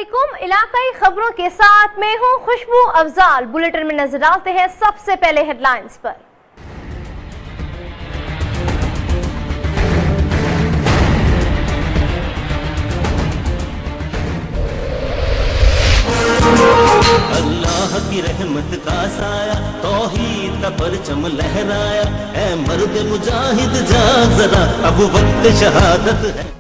अस्सलामुअलैकुम। इलाकाई खबरों के साथ मैं हूं खुशबू अफजाल। बुलेटिन में नजर डालते हैं सबसे पहले हेडलाइंस पर। अल्लाह की रहमत का साया, तौहीद का परचम लहराया, ऐ मर्द मुजाहिद जाग जरा, अब वक्त शहादत है।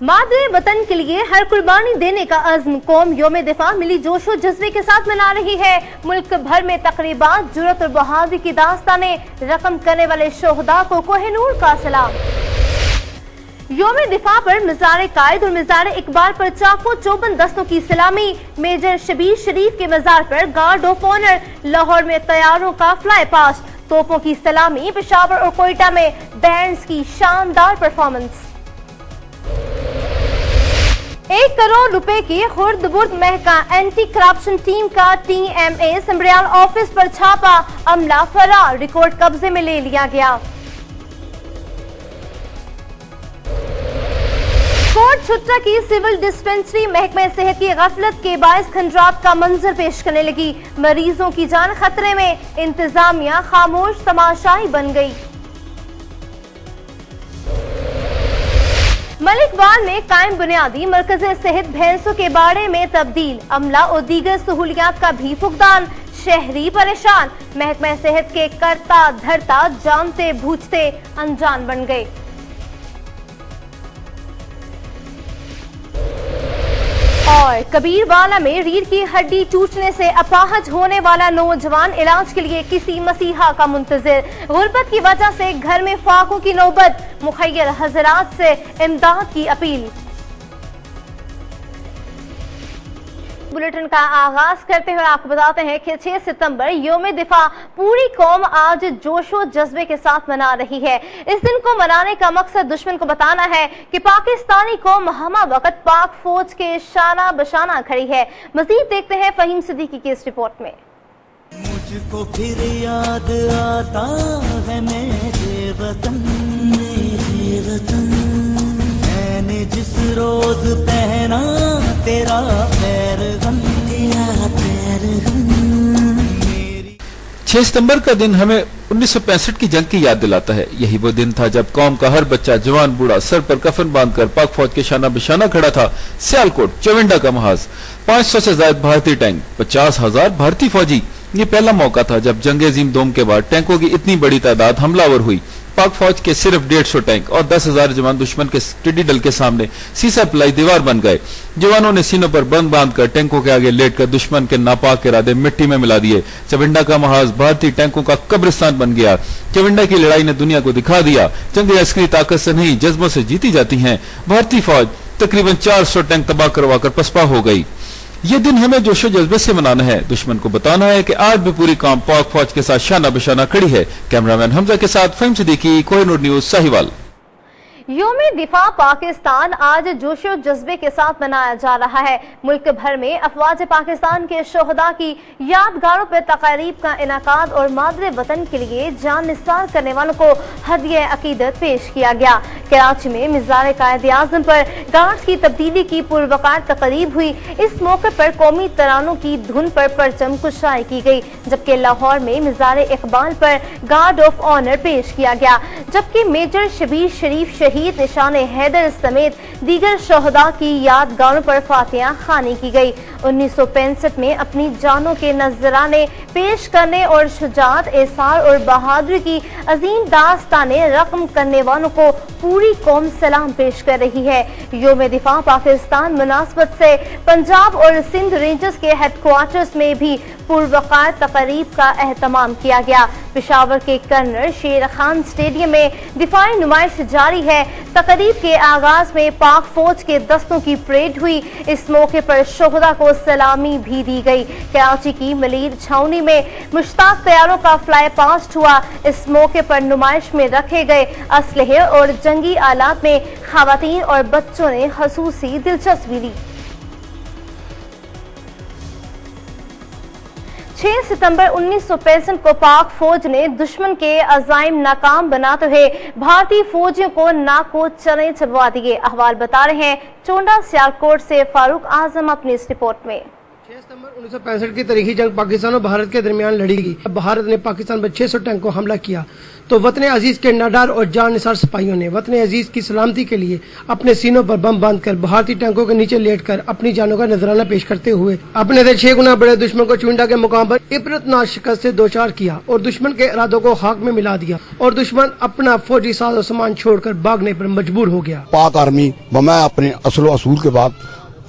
मादरे वतन के लिए हर कुर्बानी देने का अज़्म, कौम योम दिफा मिली जोशो जज्बे के साथ मना रही है। मुल्क भर में तकरीबात, जुर्रत और बहादुरी की दास्तानें रकम करने वाले शोहदा को कोहिनूर का सलाम। योम दिफा पर मज़ार कायद और मज़ार इकबाल पर चाको चौबन दस्तों की सलामी। मेजर शबीर शरीफ के मज़ार पर गार्ड ऑफ ऑनर। लाहौर में तैयारों का फ्लाई पास्ट, तोपों की सलामी। पेशावर और कोयटा में बैंड्स की शानदार परफॉर्मेंस। 1 करोड़ रुपए की खुर्द-बुर्द महका एंटी करप्शन टीम का TMA संब्रियाल ऑफिस पर छापा, अमला फरार, रिकॉर्ड कब्जे में ले लिया गया। कोट छुट्टा की सिविल डिस्पेंसरी महकमे सेहत की गफलत के बायस खंजरात का मंजर पेश करने लगी। मरीजों की जान खतरे में, इंतजामिया खामोश तमाशाई बन गई। मलिकवाल में कायम बुनियादी मरकज सेहत भैंसों के बाड़े में तब्दील, अमला और दीगर सहूलियात का भी फुकदान। शहरी परेशान, महकमा सेहत के करता धरता जानते बूझते अनजान बन गए। और कबीरवाला में रीढ़ की हड्डी टूटने से अपाहज होने वाला नौजवान इलाज के लिए किसी मसीहा का मुंतजिर। गुर्बत की वजह से घर में फाकों की नौबत, मुखैर हजरात से इमदाद की अपील। बुलेटिन का आगाज करते हुए आपको बताते हैं कि 6 सितंबर योम दिफा पूरी कौम आज जोशो जज्बे के साथ मना रही है। इस दिन को मनाने का मकसद दुश्मन को बताना है कि पाकिस्तानी कौम हमा वक्त पाक फौज के शाना बशाना खड़ी है। मजीद देखते हैं फहीम सिद्दीकी की इस रिपोर्ट में। मुझको फिर याद आता है मेरे वतन, मैंने जिस रोज पहना तेरा पैरगम, 6 सितंबर का दिन हमें 1965 की जंग की याद दिलाता है। यही वो दिन था जब कौम का हर बच्चा, जवान, बूढ़ा सर पर कफन बांधकर पाक फौज के शाना बिशाना खड़ा था। सियालकोट चविंडा का महाज, 500 से ज्यादा भारतीय टैंक, 50,000 भारतीय फौजी। ये पहला मौका था जब जंग अजीम दोम के बाद टैंकों की इतनी बड़ी तादाद हमलावर हुई। पाक फौज के सिर्फ 150 टैंक और 10,000 जवान दुश्मन के टिड्डी दल के सामने सीसा पिलाई दीवार बन गए। जवानों ने सीनों पर बंद बांधकर टैंकों के आगे लेटकर दुश्मन के नापाक इरादे मिट्टी में मिला दिए। चविंडा का महाज भारतीय टैंकों का कब्रिस्तान बन गया। चविंडा की लड़ाई ने दुनिया को दिखा दिया, जंग अस्करी ताकत से नहीं जज्बों से जीती जाती है। भारतीय फौज तकरीबन 400 टैंक तबाह करवाकर पसपा हो गई। ये दिन हमें जोशो जज्बे से मनाना है, दुश्मन को बताना है कि आज भी पूरी कौम पाक फौज के साथ शाना बिशाना खड़ी है। कैमरामैन हमजा के साथ फहीम सिद्दीकी, कोहिनूर न्यूज, साहिवाल। योम दिफा पाकिस्तान आज जोशो जज्बे के साथ मनाया जा रहा है। मुल्क भर में अफवाज पाकिस्तान के शोहदा की यादगारों पर तकारीब का इनाकाद और मादरे वतन के लिए जान निसार करने वालों को हदिया अकीदत पेश किया गया। कराची में मज़ार कायद आज़म पर गार्ड्स की तब्दीली की पुरवकार तकरीब हुई। इस मौके पर कौमी तरानों की धुन पर परचम कुशाई की गई, जबकि लाहौर में मज़ार इकबाल पर गार्ड ऑफ ऑनर पेश किया गया। जबकि मेजर शबीर शरीफ शहीद निशान हैदर समेत दीगर शोहदा की यादगारों पर फातिहा खानी की गई। 1965 में अपनी जानों के नजराने पेश करने और शुजात, एसार और बहादुरी की अजीम दास्तानें रकम करने वालों को पूरी कौम सलाम पेश कर रही है। योम दिफा पाकिस्तान मुनासबत से पंजाब और सिंध रेंजर्स के हेडक्वार्टर्स में भी पुरवकार तकरीब का एहतमाम किया गया। पेशावर के कर्नल शेर खान स्टेडियम में दिफाई नुमाइश जारी है। तकरीब के आगाज में पाक फौज के दस्तों की परेड हुई। इस मौके पर शोहदा को सलामी भी दी गई। कराची की मलीर छावनी में मुश्ताक तैयारों का फ्लाई पास्ट हुआ। इस मौके पर नुमाइश में रखे गए असलहे और जंगी आलात में खवातीन और बच्चों ने खसूसी दिलचस्पी ली। 6 सितंबर 1965 को पाक फौज ने दुश्मन के अज़ाइम नाकाम बनाते हुए भारतीय फौजियों को नाको चने चबवा दिए। अहवाल बता रहे हैं चोंडा सियालकोट से फारूक आजम अपनी इस रिपोर्ट में। 6 सितंबर 1965 की तारीखी जंग पाकिस्तान और भारत के दरमियान लड़ी गई। भारत ने पाकिस्तान पर 600 टैंक को हमला किया तो वतन अजीज के नाडार और जान निसार सिपाहियों ने वतन अजीज की सलामती के लिए अपने सीनों पर बम बांधकर भारतीय टैंकों के नीचे लेटकर अपनी जानों का नजराना पेश करते हुए अपने से 6 गुना बड़े दुश्मन को चुंडा के मुकाम पर इबरतनाक शिकस्त से दोचार किया और दुश्मन के इरादों को खाक में मिला दिया और दुश्मन अपना फौजी साजो सामान छोड़कर भागने पर मजबूर हो गया। पाक आर्मी बमाया अपने असलो असूल के बाद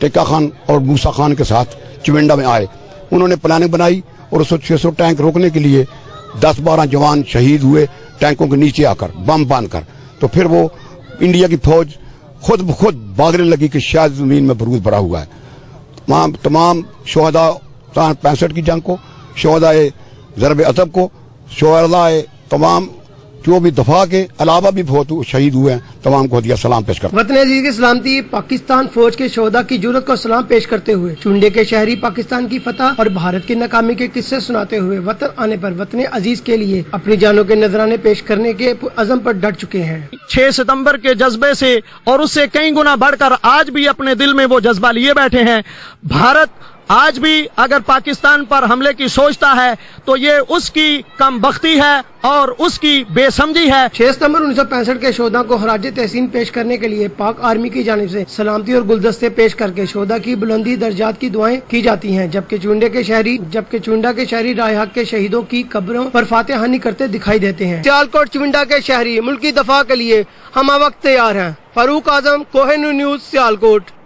टेक्का खान और मूसा खान के साथ चुविंडा में आए। उन्होंने प्लानिंग बनाई और 600 टैंक रोकने के लिए 10-12 जवान शहीद हुए टैंकों के नीचे आकर बम बांधकर। तो फिर वो इंडिया की फौज खुद ब खुद भागने लगी कि शायद जमीन में बरूद पड़ा हुआ है। तमाम शोहदा 65 की जंग को, शोहदाए ज़रब अतब को, शोहदाए तमाम जो भी दफा के अलावा भी बहुत शहीद हुए हैं, तमाम को दिया सलाम पेश कर। वतन अजीज की सलामती पाकिस्तान फौज के शोहदा की जुर्रत को सलाम पेश करते हुए चुंडे के शहरी पाकिस्तान की फतह और भारत की नाकामी के किस्से सुनाते हुए वतन आने पर वतन अजीज के लिए अपनी जानों के नजराने पेश करने के अज़म पर डट चुके हैं। 6 सितंबर के जज्बे से और उससे कई गुना बढ़कर आज भी अपने दिल में वो जज्बा लिए बैठे हैं। भारत आज भी अगर पाकिस्तान पर हमले की सोचता है तो ये उसकी कमबख्ती है और उसकी बेसमझी है। 6 सितंबर 1965 के शोधा को खराज तहसीन पेश करने के लिए पाक आर्मी की जानिब से सलामती और गुलदस्ते पेश करके शोधा की बुलंदी दर्जात की दुआएं की जाती हैं, जबकि चुंडा के शहरी रायहाक के शहीदों की कब्रों पर फातेहानी करते दिखाई देते हैं। सियालकोट चुंडा के शहरी मुल्क की दफा के लिए हम वक्त तैयार हैं। फारूक आजम, कोहिनूर न्यूज, सियालकोट।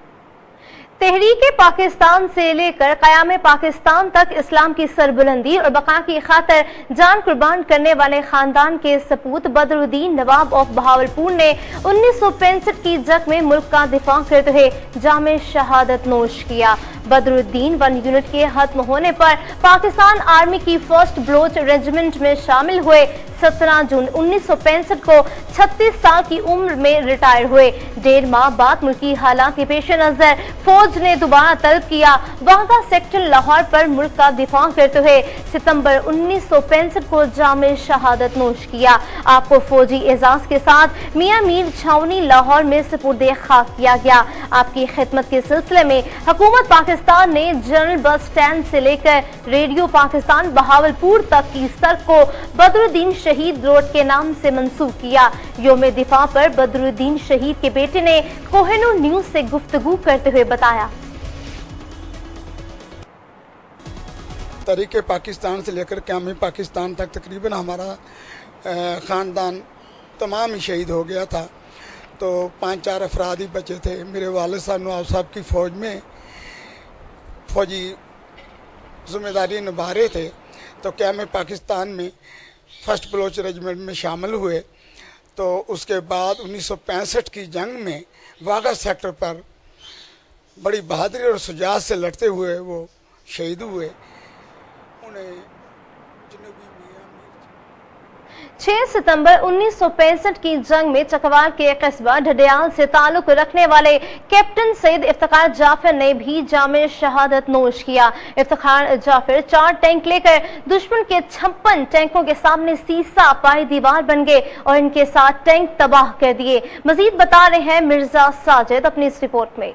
तहरीक पाकिस्तान से लेकर क़याम पाकिस्तान तक इस्लाम की सरबुलंदी और बका की खातिर जान कुर्बान करने वाले खानदान के सपूत बदरुद्दीन नवाब ऑफ बहावलपुर ने 1965 की जंग में मुल्क का दिफा करते हुए जामे शहादत नोश किया। बदरुद्दीन 1 यूनिट के खत्म होने पर पाकिस्तान आर्मी की 1st ब्लोच रेजिमेंट में शामिल हुए। 17 जून 1965 को 36 साल की उम्र में रिटायर हुए। 1.5 माह बाद मुल्की हालात के पेश नजर फौज ने दोबारा तलब किया। वाघा सेक्टर लाहौर पर मुल्क का दिफा करते हुए सितंबर 1965 को जामे शहादत नोश किया। आपको फौजी एजाज के साथ मियां मीर छावनी लाहौर में सुपुर्दे खाक किया गया। आपकी खिदमत के सिलसिले में हुकूमत पाकिस्तान ने जनरल बस स्टैंड से लेकर रेडियो पाकिस्तान बहावलपुर तक की सड़क को बदरुद्दीन शहीद रोड के नाम से मंसूब किया। योम दिफा पर बदरुद्दीन शहीद के बेटे ने कोहिनूर न्यूज से गुफ्तगू करते हुए बताया। तहरीक पाकिस्तान से लेकर क़याम पाकिस्तान तक तकरीबन हमारा ख़ानदान तमाम ही शहीद हो गया था। तो 5-4 अफराद ही बचे थे। मेरे वालिद साहब नवाब साहब की फ़ौज में फ़ौजी ज़िम्मेदारी निभा रहे थे। तो क़याम पाकिस्तान में 1st ब्लोच रेजिमेंट में शामिल हुए। तो उसके बाद 1965 की जंग में वाघा सेक्टर पर बड़ी बहादुरी और शुजाअत से लड़ते हुए वो शहीद हुए। उन्हें 6 सितंबर 1965 की जंग में चकवाल के कस्बा ढडियाल से ताल्लुक रखने वाले कैप्टन सैयद इफ्तिखार जाफर ने भी जामे शहादत नोश किया। इफ्तिखार जाफर 4 टैंक लेकर दुश्मन के 56 टैंकों के सामने सीसा पाई दीवार बन गए और इनके साथ टैंक तबाह कर दिए। मजीद बता रहे हैं मिर्जा साजिद अपनी इस रिपोर्ट में।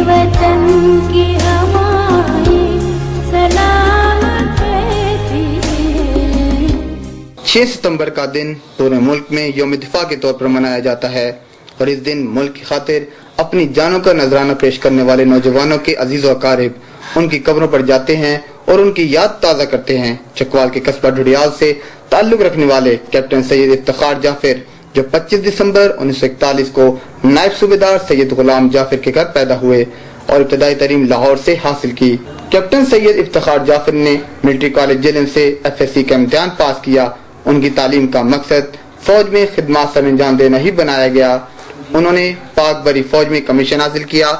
वतन की हवाएं सलामत रहती हैं। 6 सितंबर का दिन पूरे मुल्क में यौम दिफा के तौर पर मनाया जाता है और इस दिन मुल्क की खातिर अपनी जानों का नजराना पेश करने वाले नौजवानों के अजीज व अकारिब उनकी कब्रों पर जाते हैं और उनकी याद ताज़ा करते हैं। चकवाल के कस्बा ढुडियाल से ताल्लुक रखने वाले कैप्टन सैयद इफ्तिखार जाफर जो 25 दिसंबर 1941 को नायब सूबेदार सैयद गुलाम जाफर के घर पैदा हुए और इब्तदाई तालीम लाहौर से हासिल की। कैप्टन सैयद इफ्तिखार जाफर ने मिलिट्री कॉलेज जेलम से FSC का इम्तिहान पास किया। उनकी तालीम का मकसद फौज में खिदमत सर अंजाम देना ही बनाया गया। उन्होंने पाक बरी फौज में कमीशन हासिल किया।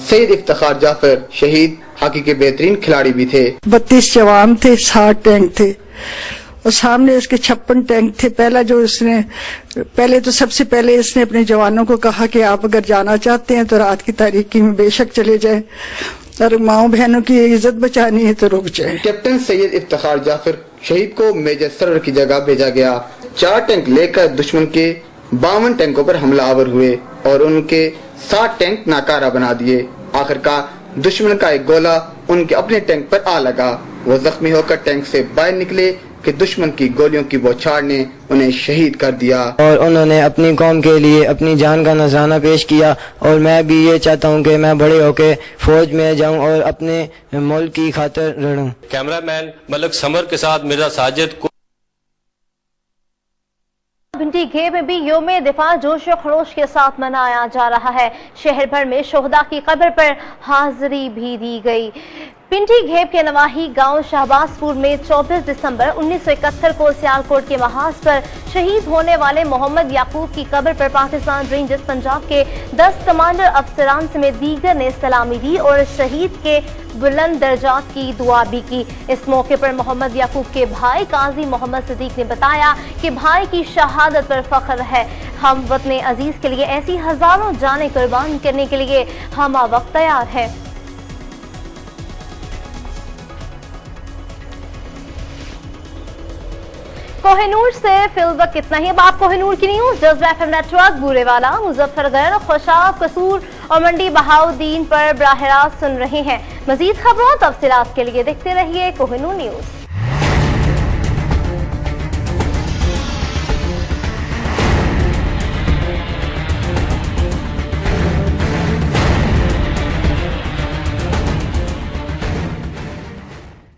सैयद इफ्तिखार जाफर शहीद हॉकी के बेहतरीन खिलाड़ी भी थे। 32 जवान थे, 60 टैंक थे और सामने उसके 56 टैंक थे। पहले तो सबसे पहले इसने अपने जवानों को कहा कि आप अगर जाना चाहते हैं तो रात की तारीकी में बेशक चले जाएं, और माओ बहनों की इज्जत बचानी है तो रुक जाए। कैप्टन सैयद इफ्तिखार जाफर शहीद को मेजर सरवर की जगह भेजा गया। 4 टैंक लेकर दुश्मन के 52 टैंकों पर हमलावर हुए और उनके 60 टैंक नाकारा बना दिए। आखिरकार दुश्मन का एक गोला उनके अपने टैंक पर आ लगा। वो जख्मी होकर टैंक से बाहर निकले कि दुश्मन की गोलियों की बौछार ने उन्हें शहीद कर दिया और उन्होंने अपनी कौम के लिए अपनी जान का नजराना पेश किया। और मैं भी ये चाहता हूँ कि मैं बड़े होके फौज में जाऊँ और अपने मुल्क की खातिर लड़ूं। कैमरामैन मलक समर के साथ मिर्जा साजिद को भिंडी घेब में भी योम दिफा जोश और खरोश के साथ मनाया जा रहा है। शहर भर में शोहदा की कब्र पर हाजिरी भी दी गई। पिंडी घेब के नवाही गांव शहबाजपुर में 24 दिसंबर 1971 को सियालकोट के महाज पर शहीद होने वाले मोहम्मद याकूब की कब्र पर पाकिस्तान रेंजर्स पंजाब के 10 कमांडर अफसरान समेत दीगर ने सलामी दी और शहीद के बुलंद दर्जात की दुआ भी की। इस मौके पर मोहम्मद याकूब के भाई काजी मोहम्मद सिद्दीक ने बताया कि भाई की शहादत पर फख्र है। हम वतन अजीज के लिए ऐसी हजारों जानें कुर्बान करने के लिए हम वक्त तैयार है। कोहिनूर से फिलवक्त इतना ही। अब आप कोहिनूर की न्यूज जज्बा एफएम नेटवर्क बूरेवाला, मुजफ्फरगढ़, खुशाब, कसूर और मंडी बहाउद्दीन पर बराह रास्त सुन रहे हैं। मजीद खबरों तफसीलात के लिए देखते रहिए कोहिनूर न्यूज।